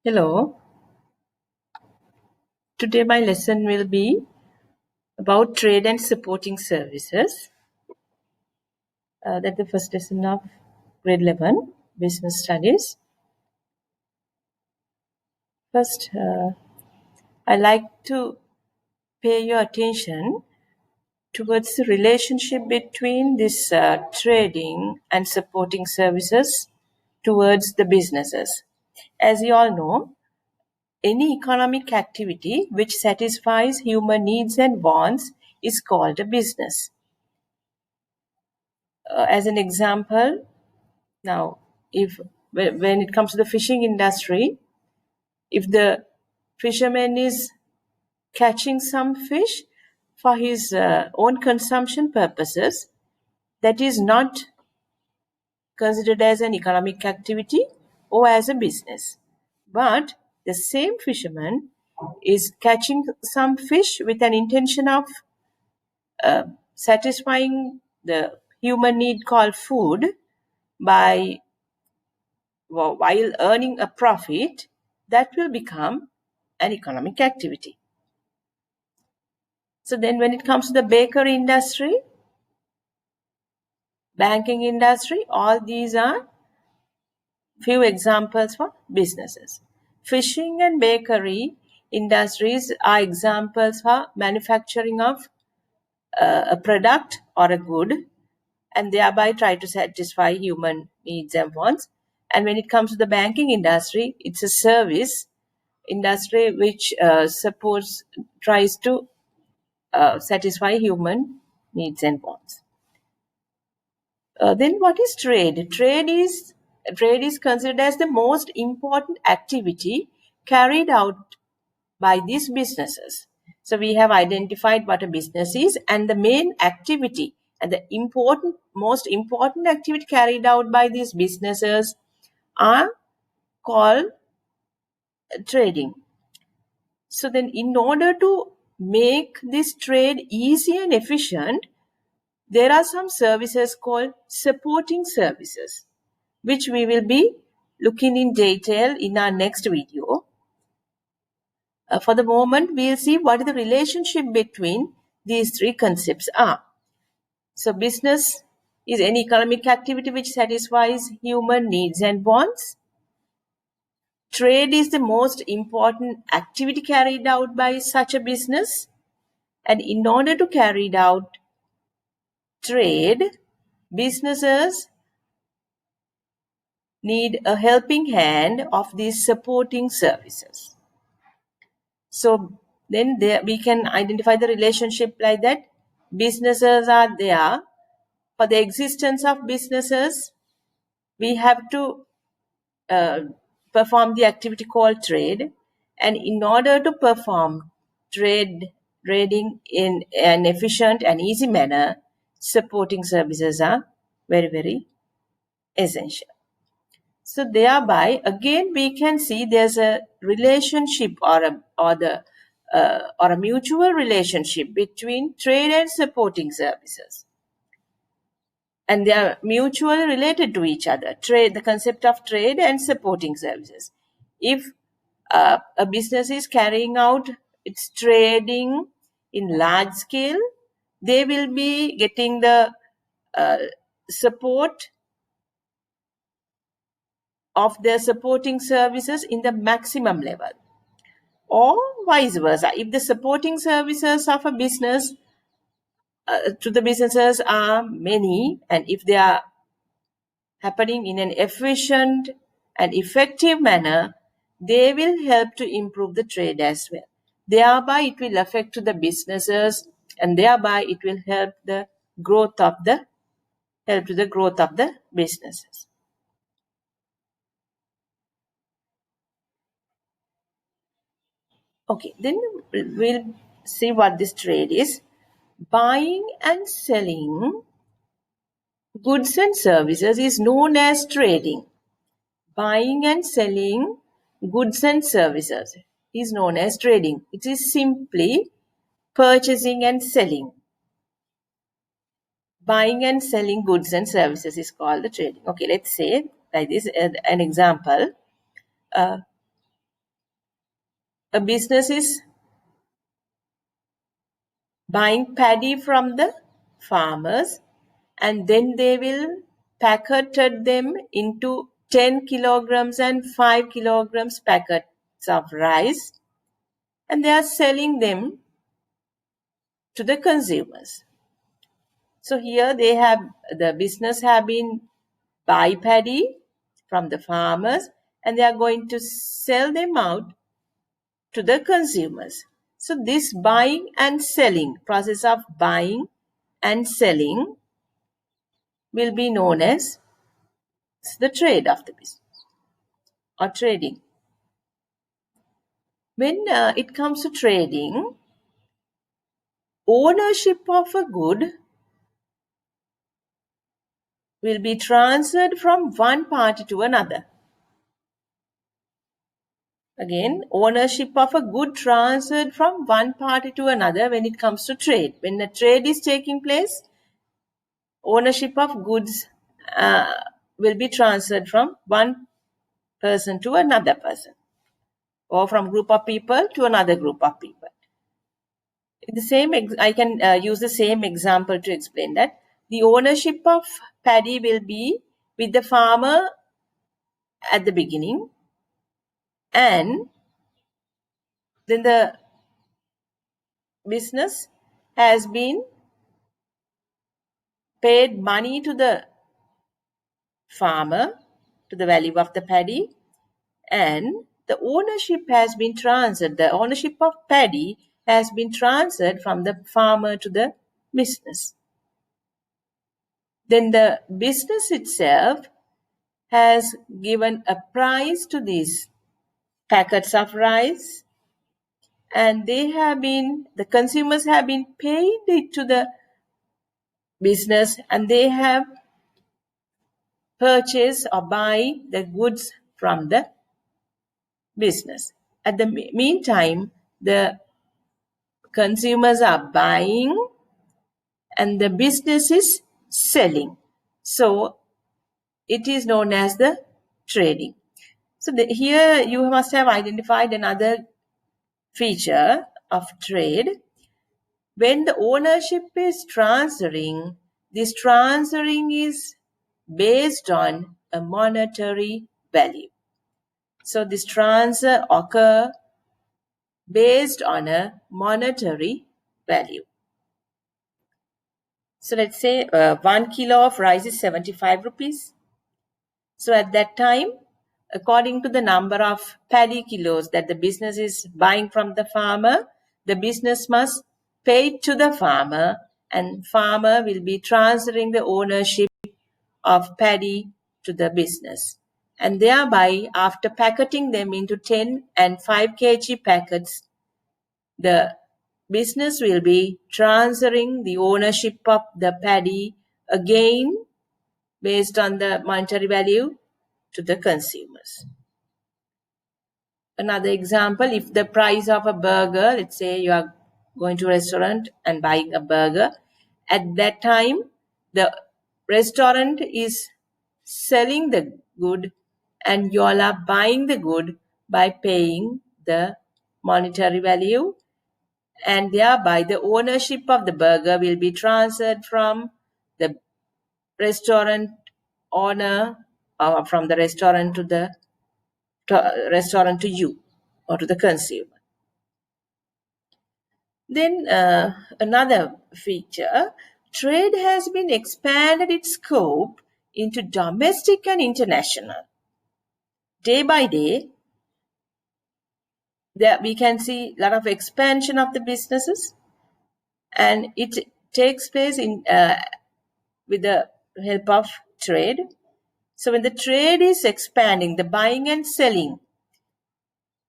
Hello. Today my lesson will be about trade and supporting services. That's the first lesson of grade 11 business studies. First, I like to pay your attention towards the relationship between this trading and supporting services towards the businesses. As you all know, any economic activity which satisfies human needs and wants is called a business. As an example, now, if when it comes to the fishing industry, if the fisherman is catching some fish for his own consumption purposes, that is not considered as an economic activity or as a business. But the same fisherman is catching some fish with an intention of satisfying the human need called food by while earning a profit, that will become an economic activity. So then when it comes to the bakery industry, banking industry, all these are few examples for businesses. Fishing and bakery industries are examples for manufacturing of a product or a good and thereby try to satisfy human needs and wants. And when it comes to the banking industry, it's a service industry which tries to satisfy human needs and wants. Then what is trade? Trade is considered as the most important activity carried out by these businesses. So we have identified what a business is, and the main activity and the most important activity carried out by these businesses are called trading. So then in order to make this trade easy and efficient, there are some services called supporting services, which we will be looking in detail in our next video. For the moment, we'll see what the relationship between these three concepts are. So business is any economic activity which satisfies human needs and wants. Trade is the most important activity carried out by such a business. And in order to carry out trade, businesses need a helping hand of these supporting services. So then we can identify the relationship like that. Businesses are there. For the existence of businesses, we have to perform the activity called trade. And in order to perform trading in an efficient and easy manner, supporting services are very, very essential. So thereby, again, we can see there's a relationship or a mutual relationship between trade and supporting services. And they are mutually related to each other. Trade, the concept of trade and supporting services. If a business is carrying out its trading in large scale, they will be getting the support of their supporting services in the maximum level, or vice versa. If the supporting services of a business to the businesses are many, and if they are happening in an efficient and effective manner, they will help to improve the trade as well. Thereby, it will affect to the businesses, and thereby it will help the growth of the businesses. Okay, then we'll see what this trade is. Buying and selling goods and services is known as trading. Buying and selling goods and services is known as trading. It is simply purchasing and selling. Buying and selling goods and services is called the trading. Okay, let's say like this, an example. a business is buying paddy from the farmers, and then they will packeted them into 10 kilograms and 5 kilograms packets of rice, and they are selling them to the consumers. So here the business have been buy paddy from the farmers, and they are going to sell them out to the consumers. So this buying and selling, process of buying and selling, will be known as the trade of the business or trading. When it comes to trading, ownership of a good will be transferred from one party to another. Again, ownership of a good transferred from one party to another when it comes to trade. When a trade is taking place, ownership of goods will be transferred from one person to another person, or from group of people to another group of people. I can use the same example to explain that. The ownership of paddy will be with the farmer at the beginning, and then the business has been paid money to the farmer, to the value of the paddy, and the ownership has been transferred. The ownership of paddy has been transferred from the farmer to the business. Then the business itself has given a price to these packets of rice, and the consumers have been paid it to the business, and they have purchased or buy the goods from the business. At the meantime, the consumers are buying and the business is selling. So it is known as the trading. So here you must have identified another feature of trade. When the ownership is transferring, this transferring is based on a monetary value. So this transfer occur based on a monetary value. So let's say 1 kilo of rice is 75 rupees. So at that time, according to the number of paddy kilos that the business is buying from the farmer, the business must pay it to the farmer, and farmer will be transferring the ownership of paddy to the business. And thereby, after packeting them into 10 and 5 kg packets, the business will be transferring the ownership of the paddy again based on the monetary value to the consumers. Another example, if the price of a burger, let's say you are going to a restaurant and buying a burger, at that time the restaurant is selling the good and you all are buying the good by paying the monetary value, and thereby the ownership of the burger will be transferred from the restaurant owner or from the restaurant to the restaurant to you or to the consumer. Then another feature, trade has been expanded its scope into domestic and international. Day by day, we can see a lot of expansion of the businesses, and it takes place with the help of trade. So when the trade is expanding, the buying and selling,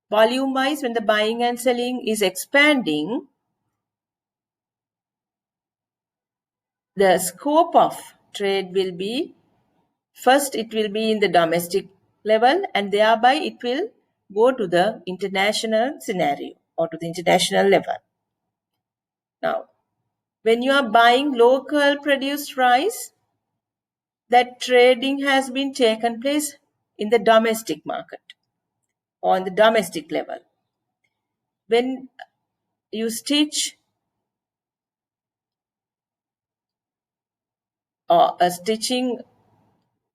volume-wise, when the buying and selling is expanding, the scope of trade will be, first it will be in the domestic level, and thereby it will go to the international scenario or to the international level. Now, when you are buying local produced rice, that trading has been taken place in the domestic market or on the domestic level. when you stitch or stitching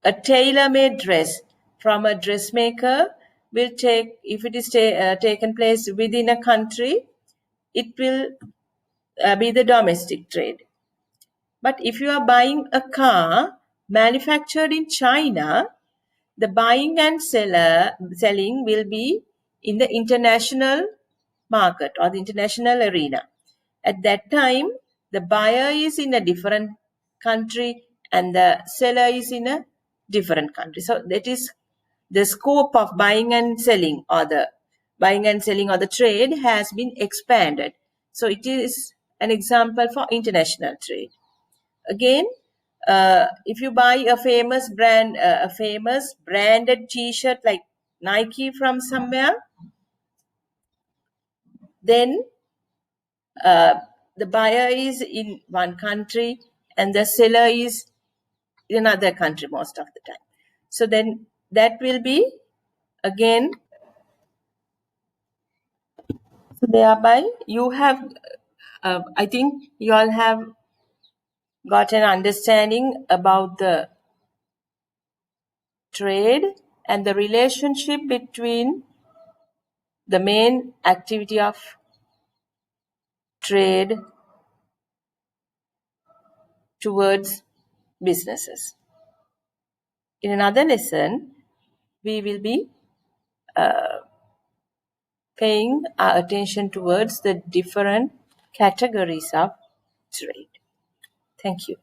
a tailor-made dress from a dressmaker will take, if it is taken place within a country, it will be the domestic trade. But if you are buying a car manufactured in China, the buying and selling will be in the international market or the international arena. At that time, the buyer is in a different country and the seller is in a different country. So that is the scope of buying and selling, or the trade has been expanded. So it is an example for international trade. Again, if you buy a famous branded T-shirt like Nike from somewhere, then the buyer is in one country and the seller is in another country most of the time. So then that will be again. So thereby you have, I think you all have got an understanding about the trade and the relationship between the main activity of trade towards businesses. In another lesson, we will be paying our attention towards the different categories of trade. Thank you.